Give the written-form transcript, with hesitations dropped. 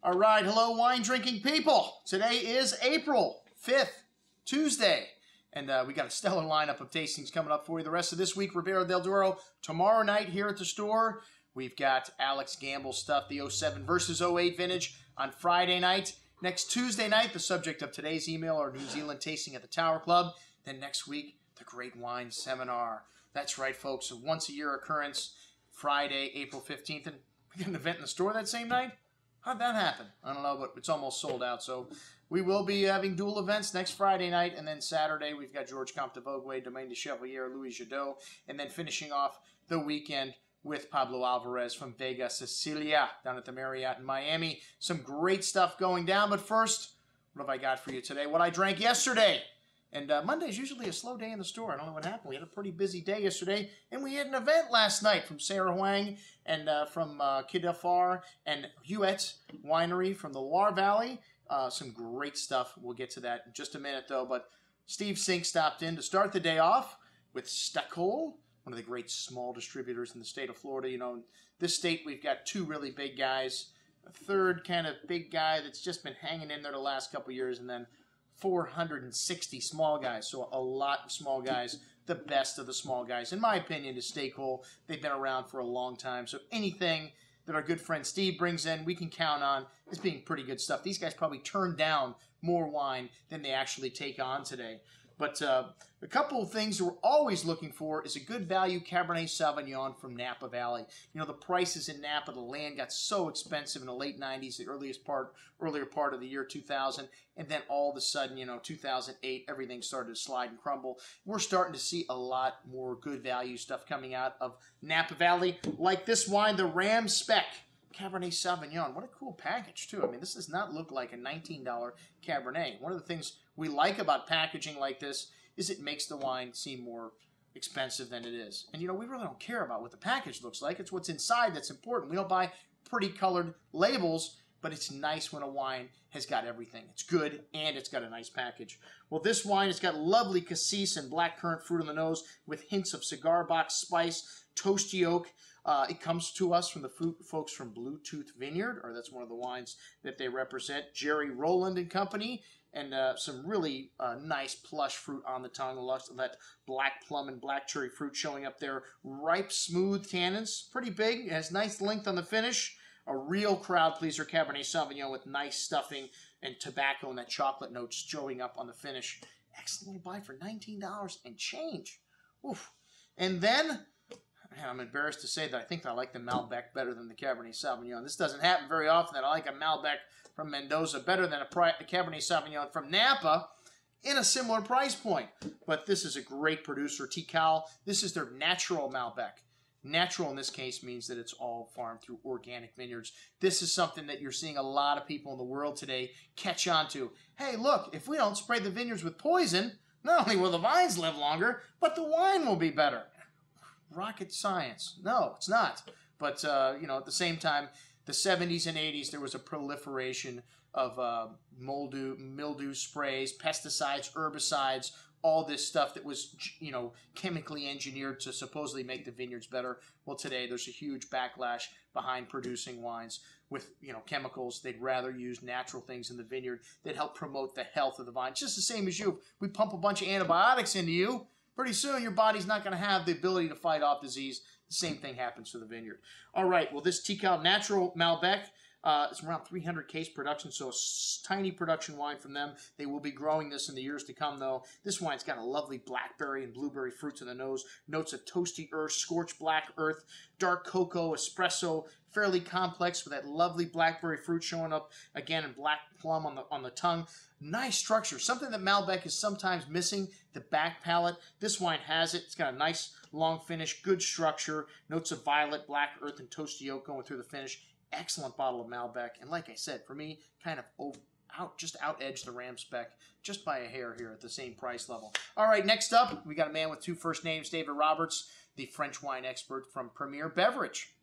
All right, hello, wine-drinking people. Today is April 5th, Tuesday, and we got a stellar lineup of tastings coming up for you the rest of this week. Ribera del Duero tomorrow night here at the store. We've got Alex Gamble stuff, the 07 versus 08 vintage on Friday night. Next Tuesday night, the subject of today's email, our New Zealand tasting at the Tower Club. Then next week, the Great Wine Seminar. That's right, folks, a once-a-year occurrence, Friday, April 15th, and we got an event in the store that same night? How'd that happen? I don't know, but it's almost sold out. So we will be having dual events next Friday night, and then Saturday we've got George Comte de Vogüé, Domaine de Chevalier, Louis Jadot, and then finishing off the weekend with Pablo Alvarez from Vega Sicilia down at the Marriott in Miami. Some great stuff going down, but first, what have I got for you today? What I drank yesterday. And Monday is usually a slow day in the store. I don't know what happened. We had a pretty busy day yesterday, and we had an event last night from Sarah Huang and from Kidafar and Huet Winery from the Loire Valley. Some great stuff. We'll get to that in just a minute, though. But Steve Sink stopped in to start the day off with Tikal, one of the great small distributors in the state of Florida. You know, in this state, we've got two really big guys, a third kind of big guy that's just been hanging in there the last couple years, and then 460 small guys, so a lot of small guys, the best of the small guys. In my opinion, to stay cool, they've been around for a long time, so anything that our good friend Steve brings in, we can count on as being pretty good stuff. These guys probably turn down more wine than they actually take on today. But a couple of things that we're always looking for is a good value Cabernet Sauvignon from Napa Valley. You know, the prices in Napa, the land got so expensive in the late 90s, the earlier part of the year 2000, and then all of a sudden, you know, 2008, everything started to slide and crumble. We're starting to see a lot more good value stuff coming out of Napa Valley, like this wine, the Ramspeck Cabernet Sauvignon. What a cool package, too. I mean, this does not look like a $19 Cabernet. One of the things we like about packaging like this is it makes the wine seem more expensive than it is. And, you know, we really don't care about what the package looks like. It's what's inside that's important. We don't buy pretty colored labels, but it's nice when a wine has got everything. It's good, and it's got a nice package. Well, this wine has got lovely cassis and blackcurrant fruit on the nose with hints of cigar box spice, toasty oak. It comes to us from the folks from Bluetooth Vineyard, or that's one of the wines that they represent, Jerry Rowland and Company, and some really nice plush fruit on the tongue. Lots of that black plum and black cherry fruit showing up there. Ripe, smooth tannins, pretty big. It has nice length on the finish. A real crowd pleaser Cabernet Sauvignon with nice stuffing and tobacco and that chocolate note showing up on the finish. Excellent little buy for $19 and change. Oof. And then, I'm embarrassed to say that I think I like the Malbec better than the Cabernet Sauvignon. This doesn't happen very often that I like a Malbec from Mendoza better than a Cabernet Sauvignon from Napa in a similar price point. But this is a great producer, Tikal. This is their natural Malbec. Natural in this case means that it's all farmed through organic vineyards. This is something that you're seeing a lot of people in the world today catch on to. Hey, look, if we don't spray the vineyards with poison, not only will the vines live longer, but the wine will be better. Rocket science. No, it's not. But, you know, at the same time, the 70s and 80s, there was a proliferation of mildew sprays, pesticides, herbicides, all this stuff that was, you know, chemically engineered to supposedly make the vineyards better. Well, today there's a huge backlash behind producing wines with, you know, chemicals. They'd rather use natural things in the vineyard that help promote the health of the vine. Just the same as you. If we pump a bunch of antibiotics into you, pretty soon your body's not going to have the ability to fight off disease. The same thing happens to the vineyard. All right, well, this Tikal Natural Malbec, it's around 300 case production, so a tiny production wine from them. They will be growing this in the years to come, though. This wine's got a lovely blackberry and blueberry fruits in the nose, notes of toasty earth, scorched black earth, dark cocoa, espresso, fairly complex with that lovely blackberry fruit showing up again in black plum on the tongue. Nice structure, something that Malbec is sometimes missing, the back palate. This wine has it. It's got a nice long finish, good structure, notes of violet, black earth, and toasty oak going through the finish. Excellent bottle of Malbec, and like I said, for me, kind of just out-edged the Ramspeck just by a hair here at the same price level. All right, next up, we got a man with two first names, David Roberts, the French wine expert from Premier Beverage.